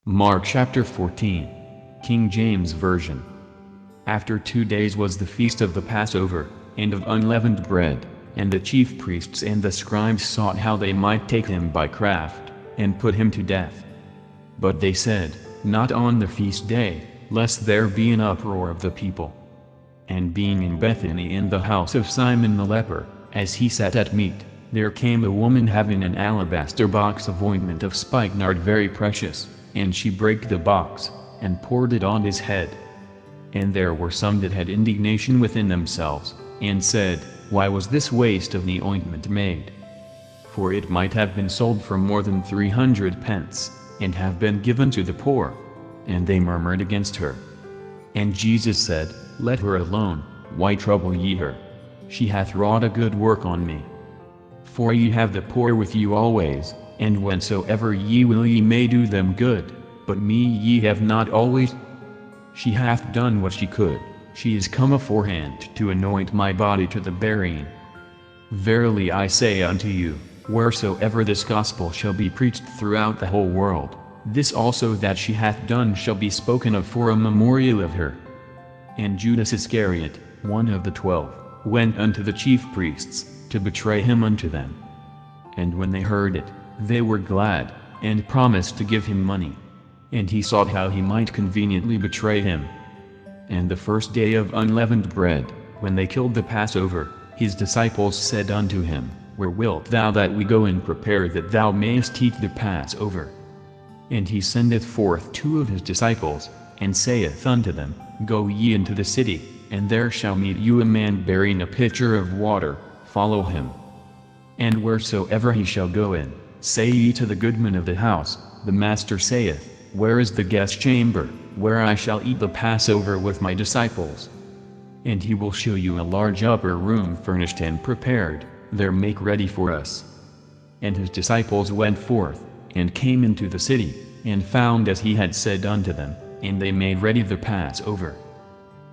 Mark chapter 14. King James Version. After 2 days was the feast of the Passover, and of unleavened bread, and the chief priests and the scribes sought how they might take him by craft, and put him to death. But they said, Not on the feast day, lest there be an uproar of the people. And being in Bethany in the house of Simon the leper, as he sat at meat, there came a woman having an alabaster box of ointment of spikenard very precious, and she brake the box, and poured it on his head. And there were some that had indignation within themselves, and said, Why was this waste of the ointment made? For it might have been sold for more than 300 pence, and have been given to the poor. And they murmured against her. And Jesus said, Let her alone, why trouble ye her? She hath wrought a good work on me. For ye have the poor with you always, and whensoever ye will ye may do them good, but me ye have not always. She hath done what she could, she is come aforehand to anoint my body to the burying. Verily I say unto you, wheresoever this gospel shall be preached throughout the whole world, this also that she hath done shall be spoken of for a memorial of her. And Judas Iscariot, one of the 12, went unto the chief priests, to betray him unto them. And when they heard it, they were glad, and promised to give him money. And he sought how he might conveniently betray him. And the first day of unleavened bread, when they killed the Passover, his disciples said unto him, Where wilt thou that we go and prepare that thou mayest eat the Passover? And he sendeth forth 2 of his disciples, and saith unto them, Go ye into the city, and there shall meet you a man bearing a pitcher of water, follow him. And wheresoever he shall go in, say ye to the goodman of the house, The Master saith, Where is the guest chamber, where I shall eat the Passover with my disciples? And he will show you a large upper room furnished and prepared, there make ready for us. And his disciples went forth, and came into the city, and found as he had said unto them, and they made ready the Passover.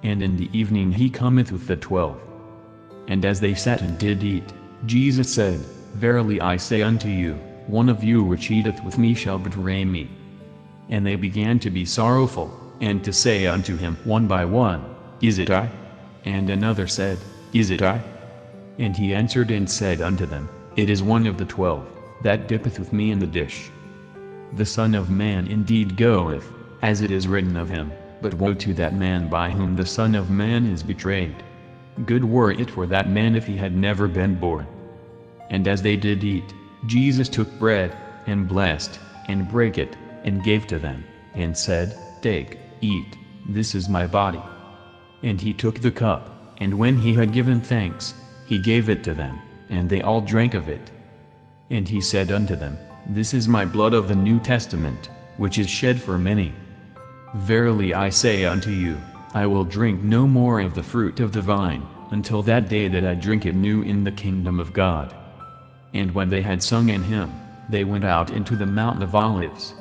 And in the evening he cometh with the 12. And as they sat and did eat, Jesus said, Verily I say unto you, one of you which eateth with me shall betray me. And they began to be sorrowful, and to say unto him one by one, Is it I? And another said, Is it I? And he answered and said unto them, It is one of the 12, that dippeth with me in the dish. The Son of Man indeed goeth, as it is written of him, but woe to that man by whom the Son of Man is betrayed. Good were it for that man if he had never been born. And as they did eat, Jesus took bread, and blessed, and brake it, and gave to them, and said, Take, eat, this is my body. And he took the cup, and when he had given thanks, he gave it to them, and they all drank of it. And he said unto them, This is my blood of the New Testament, which is shed for many. Verily I say unto you, I will drink no more of the fruit of the vine, until that day that I drink it new in the kingdom of God. And when they had sung an hymn, they went out into the Mount of Olives.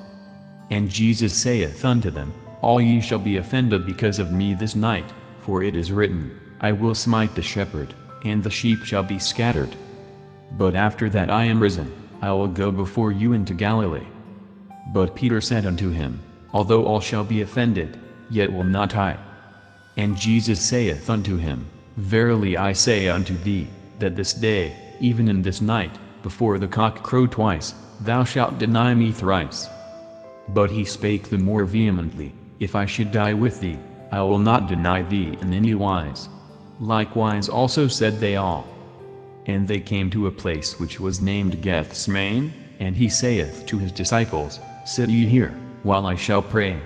And Jesus saith unto them, All ye shall be offended because of me this night, for it is written, I will smite the shepherd, and the sheep shall be scattered. But after that I am risen, I will go before you into Galilee. But Peter said unto him, Although all shall be offended, yet will not I. And Jesus saith unto him, Verily I say unto thee, that this day, even in this night, before the cock crow twice, thou shalt deny me thrice. But he spake the more vehemently, If I should die with thee, I will not deny thee in any wise. Likewise also said they all. And they came to a place which was named Gethsemane, and he saith to his disciples, Sit ye here, while I shall pray.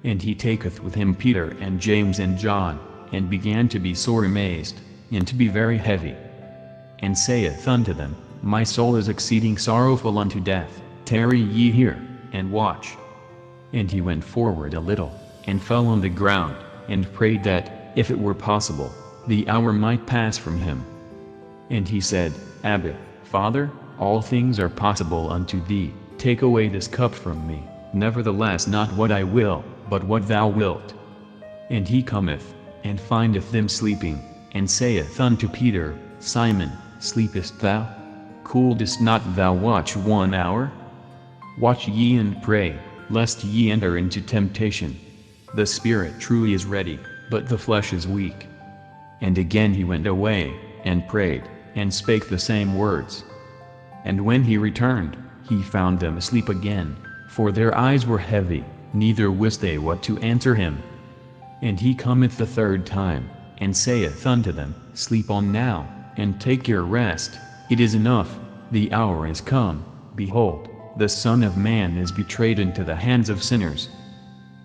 And he taketh with him Peter and James and John, and began to be sore amazed, and to be very heavy. And saith unto them, My soul is exceeding sorrowful unto death, tarry ye here, and watch. And he went forward a little, and fell on the ground, and prayed that, if it were possible, the hour might pass from him. And he said, Abba, Father, all things are possible unto thee, take away this cup from me, nevertheless not what I will, but what thou wilt. And he cometh, and findeth them sleeping, and saith unto Peter, Simon, sleepest thou? Couldest not thou watch 1 hour? Watch ye and pray, lest ye enter into temptation. The spirit truly is ready, but the flesh is weak. And again he went away, and prayed, and spake the same words. And when he returned, he found them asleep again, for their eyes were heavy, neither wist they what to answer him. And he cometh the third time, and saith unto them, Sleep on now, and take your rest, it is enough, the hour is come, behold, the Son of Man is betrayed into the hands of sinners.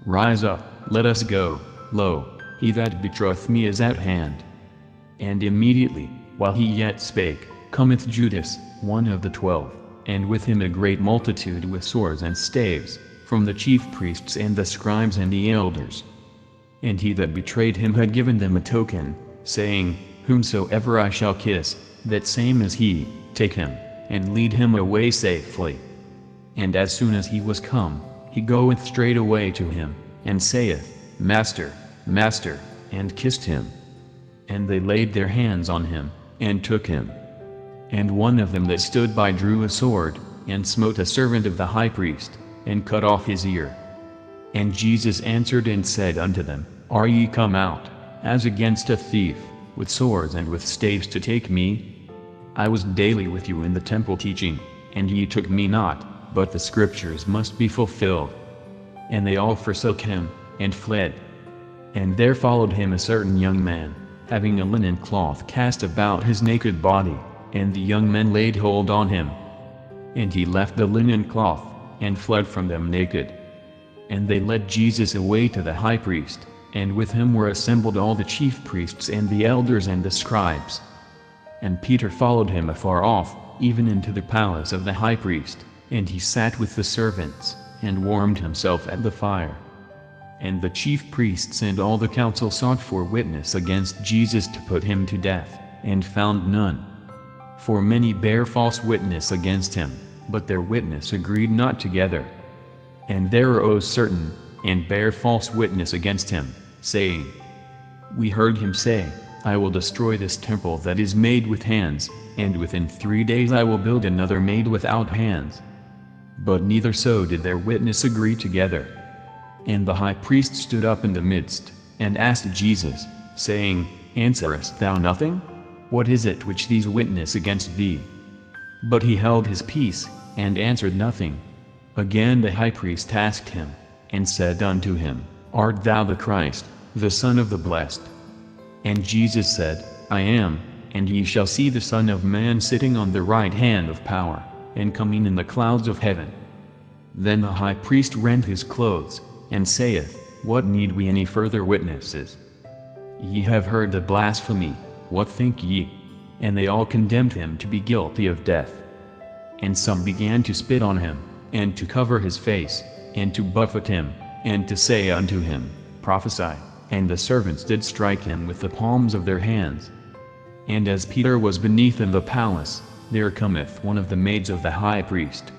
Rise up, let us go, lo, he that betrayeth me is at hand. And immediately, while he yet spake, cometh Judas, one of the 12, and with him a great multitude with swords and staves, from the chief priests and the scribes and the elders. And he that betrayed him had given them a token, saying, Whomsoever I shall kiss, that same is he, take him, and lead him away safely. And as soon as he was come, he goeth straightway to him, and saith, Master, Master, and kissed him. And they laid their hands on him, and took him. And one of them that stood by drew a sword, and smote a servant of the high priest, and cut off his ear. And Jesus answered and said unto them, Are ye come out, as against a thief, with swords and with staves to take me? I was daily with you in the temple teaching, and ye took me not, but the scriptures must be fulfilled. And they all forsook him, and fled. And there followed him a certain young man, having a linen cloth cast about his naked body, and the young men laid hold on him. And he left the linen cloth, and fled from them naked. And they led Jesus away to the high priest, and with him were assembled all the chief priests and the elders and the scribes. And Peter followed him afar off, even into the palace of the high priest, and he sat with the servants, and warmed himself at the fire. And the chief priests and all the council sought for witness against Jesus to put him to death, and found none. For many bare false witness against him, but their witness agreed not together. And there arose certain, and bare false witness against him, saying, We heard him say, I will destroy this temple that is made with hands, and within 3 days I will build another made without hands. But neither so did their witness agree together. And the high priest stood up in the midst, and asked Jesus, saying, Answerest thou nothing? What is it which these witness against thee? But he held his peace, and answered nothing. Again the high priest asked him, and said unto him, Art thou the Christ, the Son of the Blessed? And Jesus said, I am, and ye shall see the Son of Man sitting on the right hand of power, and coming in the clouds of heaven. Then the high priest rent his clothes, and saith, What need we any further witnesses? Ye have heard the blasphemy, what think ye? And they all condemned him to be guilty of death. And some began to spit on him, and to cover his face, and to buffet him, and to say unto him, Prophesy. And the servants did strike him with the palms of their hands. And as Peter was beneath in the palace, there cometh one of the maids of the high priest.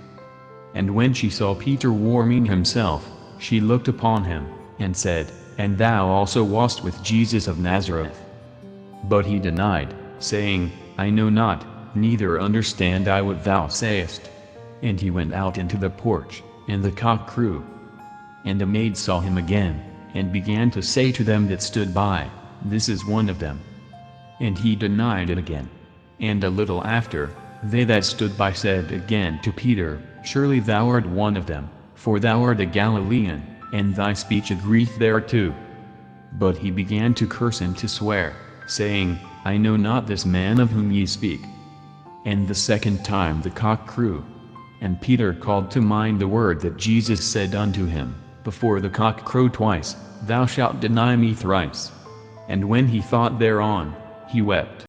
And when she saw Peter warming himself, she looked upon him, and said, And thou also wast with Jesus of Nazareth. But he denied, saying, I know not, neither understand I what thou sayest. And he went out into the porch, and the cock crew. And the maid saw him again, and began to say to them that stood by, This is one of them. And he denied it again. And a little after, they that stood by said again to Peter, Surely thou art one of them, for thou art a Galilean, and thy speech agreeth thereto. But he began to curse and to swear, saying, I know not this man of whom ye speak. And the second time the cock crew. And Peter called to mind the word that Jesus said unto him, Before the cock crow twice, thou shalt deny me thrice. And when he thought thereon, he wept.